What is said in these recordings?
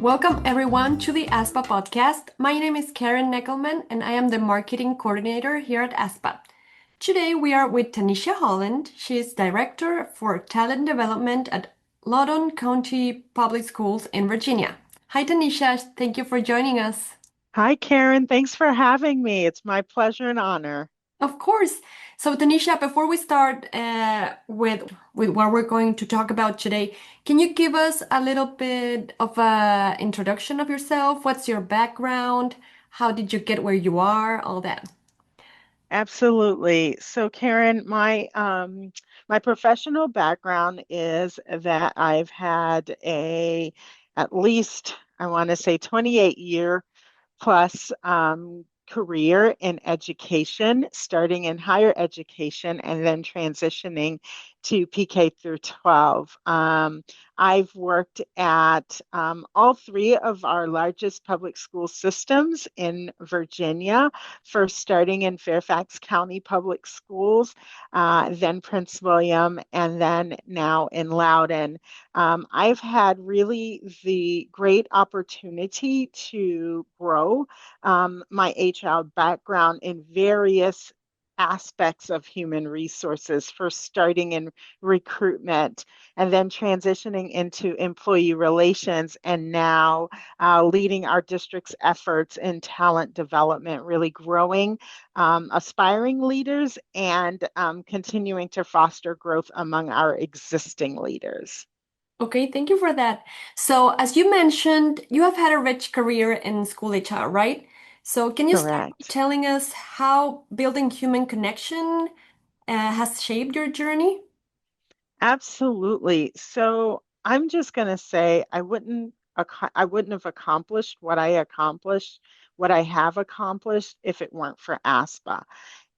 Welcome everyone to the AASPA podcast. My name is Karen Neckelman and I am the marketing coordinator here at AASPA. Today we are with Tanisha Holland. She is Director for Talent Development at Loudoun County Public Schools in Virginia. Hi Tanisha, thank you for joining us. Hi, Karen. Thanks for having me. It's my pleasure and honor. Of course. So Tanisha, before we start with what we're going to talk about today, can you give us a little bit of a introduction of yourself? What's your background? How did you get where you are? All that. Absolutely. So, Karen, my professional background is that I've had a at least I want to say 28-year plus career in education, starting in higher education and then transitioning to PK through 12. I've worked at all three of our largest public school systems in Virginia, first starting in Fairfax County Public Schools, then Prince William, and then now in Loudoun. I've had really the great opportunity to grow my HR background in various aspects of human resources, first starting in recruitment and then transitioning into employee relations, and now leading our district's efforts in talent development, really growing aspiring leaders and continuing to foster growth among our existing leaders. Okay, thank you for that. So, as you mentioned, you have had a rich career in school HR, right? So, can you start by Correct. telling us how building human connection has shaped your journey? Absolutely. So I'm just going to say I wouldn't have accomplished what I have accomplished if it weren't for ASPA.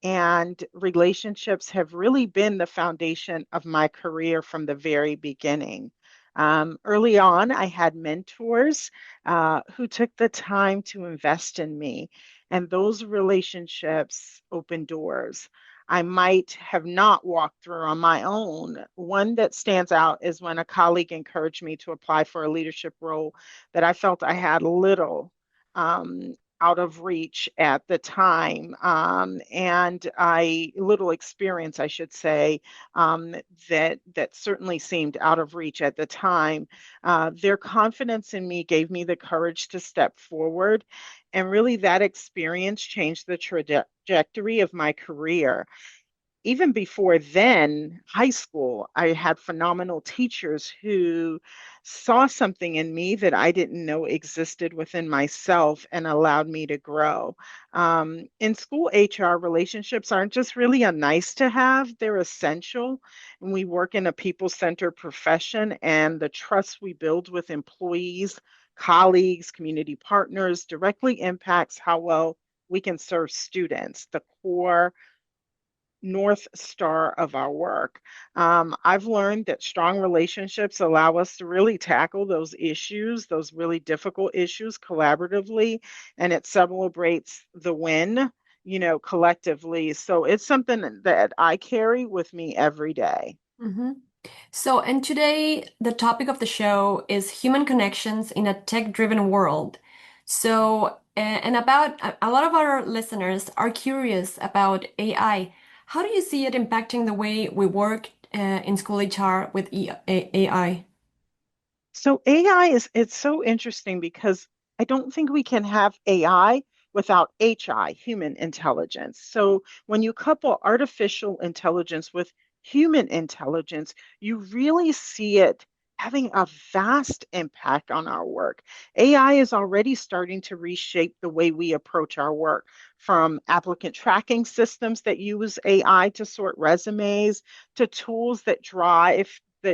And relationships have really been the foundation of my career from the very beginning. Early on, I had mentors who took the time to invest in me, and those relationships opened doors I might have not walked through on my own. One that stands out is when a colleague encouraged me to apply for a leadership role that I felt I had little out of reach at the time, and I little experience, I should say, that certainly seemed out of reach at the time. Their confidence in me gave me the courage to step forward, and really that experience changed the trajectory of my career. Even before then, high school, I had phenomenal teachers who saw something in me that I didn't know existed within myself and allowed me to grow. In school, HR relationships aren't just really a nice to have, they're essential. And we work in a people-centered profession, and the trust we build with employees, colleagues, community partners directly impacts how well we can serve students, the core North Star of our work. I've learned that strong relationships allow us to really tackle those issues, those really difficult issues collaboratively, and it celebrates the win, collectively. So it's something that I carry with me every day. Mhm. So, and today the topic of the show is human connections in a tech-driven world. So, and about a lot of our listeners are curious about AI. How do you see it impacting the way we work in school HR with AI? So AI it's so interesting because I don't think we can have AI without HI, human intelligence. So when you couple artificial intelligence with human intelligence, you really see it having a vast impact on our work. AI is already starting to reshape the way we approach our work, from applicant tracking systems that use AI to sort resumes to tools that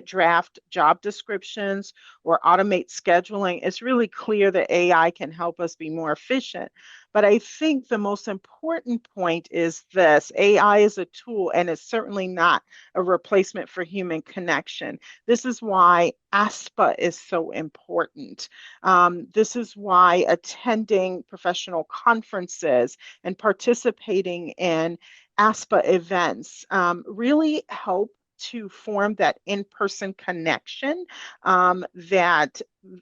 draft job descriptions or automate scheduling. It's really clear that AI can help us be more efficient. But I think the most important point is this: AI is a tool and it's certainly not a replacement for human connection. This is why ASPA is so important. This is why attending professional conferences and participating in ASPA events really help to form that in-person connection that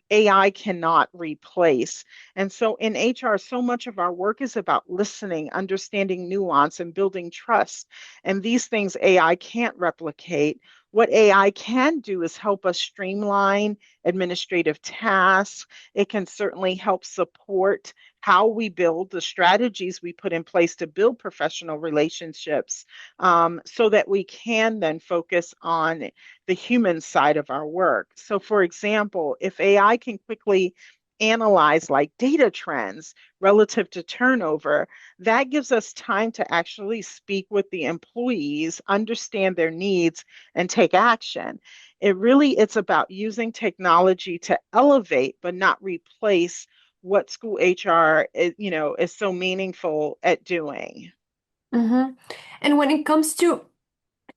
AI cannot replace. And so in HR, so much of our work is about listening, understanding nuance, and building trust. And these things AI can't replicate. What AI can do is help us streamline administrative tasks. It can certainly help support how we build the strategies we put in place to build professional relationships so that we can then focus on the human side of our work. So, for example, if AI can quickly analyze like data trends relative to turnover, that gives us time to actually speak with the employees, understand their needs, and take action. It's about using technology to elevate, but not replace what school HR is so meaningful at doing. Mm-hmm. And when it comes to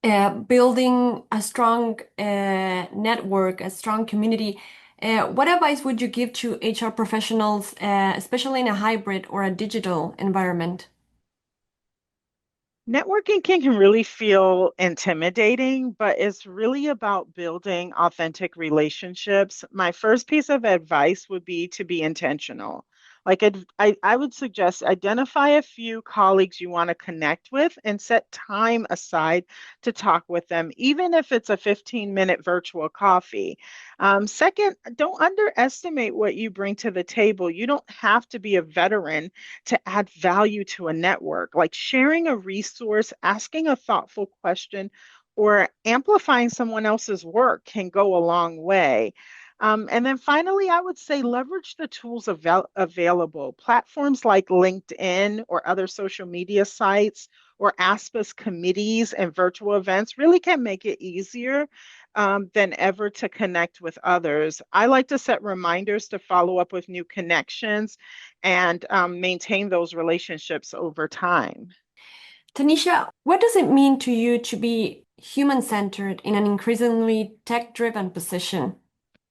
building a strong network, a strong community, what advice would you give to HR professionals, especially in a hybrid or a digital environment? Networking can really feel intimidating, but it's really about building authentic relationships. My first piece of advice would be to be intentional. I would suggest identify a few colleagues you want to connect with and set time aside to talk with them, even if it's a 15-minute virtual coffee. Second, don't underestimate what you bring to the table. You don't have to be a veteran to add value to a network, like sharing a resource, asking a thoughtful question, or amplifying someone else's work can go a long way. And then finally, I would say leverage the tools available. Platforms like LinkedIn or other social media sites or ASPA's committees and virtual events really can make it easier than ever to connect with others. I like to set reminders to follow up with new connections and maintain those relationships over time. Tanisha, what does it mean to you to be human-centered in an increasingly tech-driven position?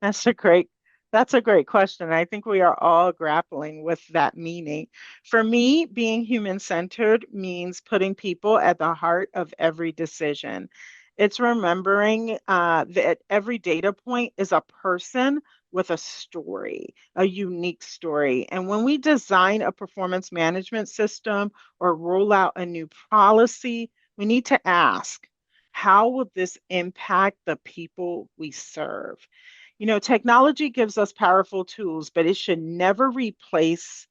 That's a great that's a great question. I think we are all grappling with that meaning. For me, being human-centered means putting people at the heart of every decision. It's remembering that every data point is a person with a story, a unique story. And when we design a performance management system or roll out a new policy, we need to ask, how will this impact the people we serve? Technology gives us powerful tools, but it should never replace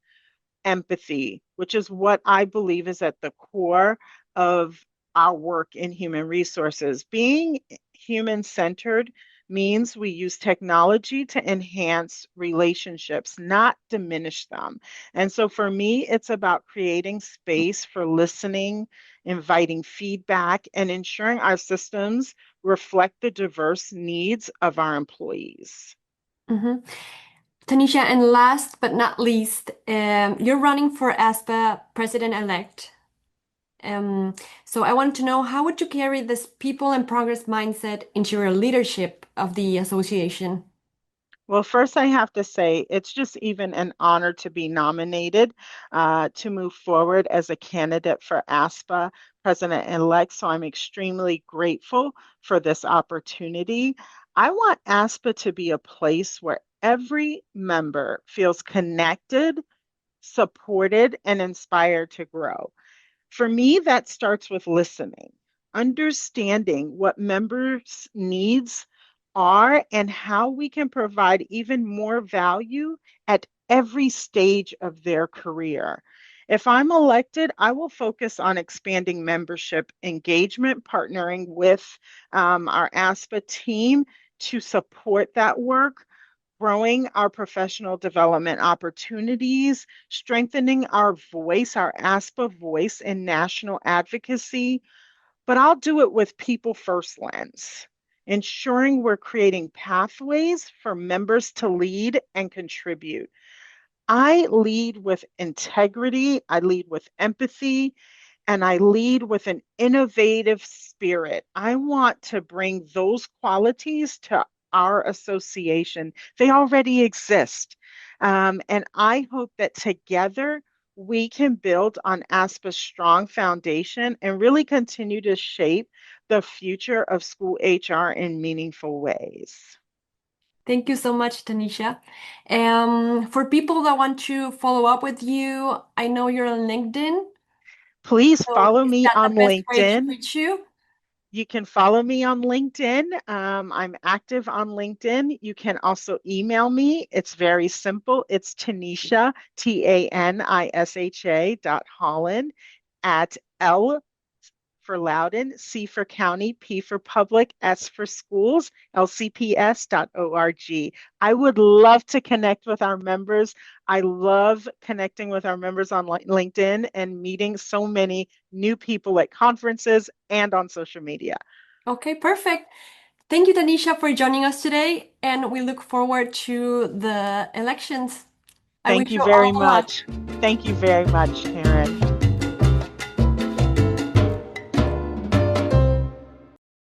empathy, which is what I believe is at the core of our work in human resources. Being human centered means we use technology to enhance relationships, not diminish them. And so for me, it's about creating space for listening, inviting feedback, and ensuring our systems reflect the diverse needs of our employees. Mhm. Tanisha, and last but not least, you're running for ASPA President-Elect. Um, so I want to know, how would you carry this people and progress mindset into your leadership of the association? Well, first, I have to say it's just even an honor to be nominated to move forward as a candidate for ASPA President-Elect. So I'm extremely grateful for this opportunity. I want ASPA to be a place where every member feels connected, supported, and inspired to grow. For me, that starts with listening, understanding what members' needs are and how we can provide even more value at every stage of their career. If I'm elected, I will focus on expanding membership engagement, partnering with our ASPA team to support that work, growing our professional development opportunities, strengthening our voice, our ASPA voice in national advocacy, but I'll do it with people first lens, ensuring we're creating pathways for members to lead and contribute. I lead with integrity, I lead with empathy, and I lead with an innovative spirit. I want to bring those qualities to our association. They already exist. And I hope that together we can build on ASPA's strong foundation and really continue to shape the future of school HR in meaningful ways. Thank you so much, Tanisha. For people that want to follow up with you, I know you're on LinkedIn. Please So follow is me that on the best way to LinkedIn. reach you? You can follow me on LinkedIn. I'm active on LinkedIn. You can also email me. It's very simple. It's Tanisha, Tanisha dot Holland at L for Loudon, C for County, P for Public, S for Schools, lcps.org. I would love to connect with our members. I love connecting with our members on LinkedIn and meeting so many new people at conferences and on social media. Okay, perfect. Thank you, Tanisha, for joining us today, and we look forward to the elections. I Thank wish you you all very the luck. much. Thank you very much, Karen.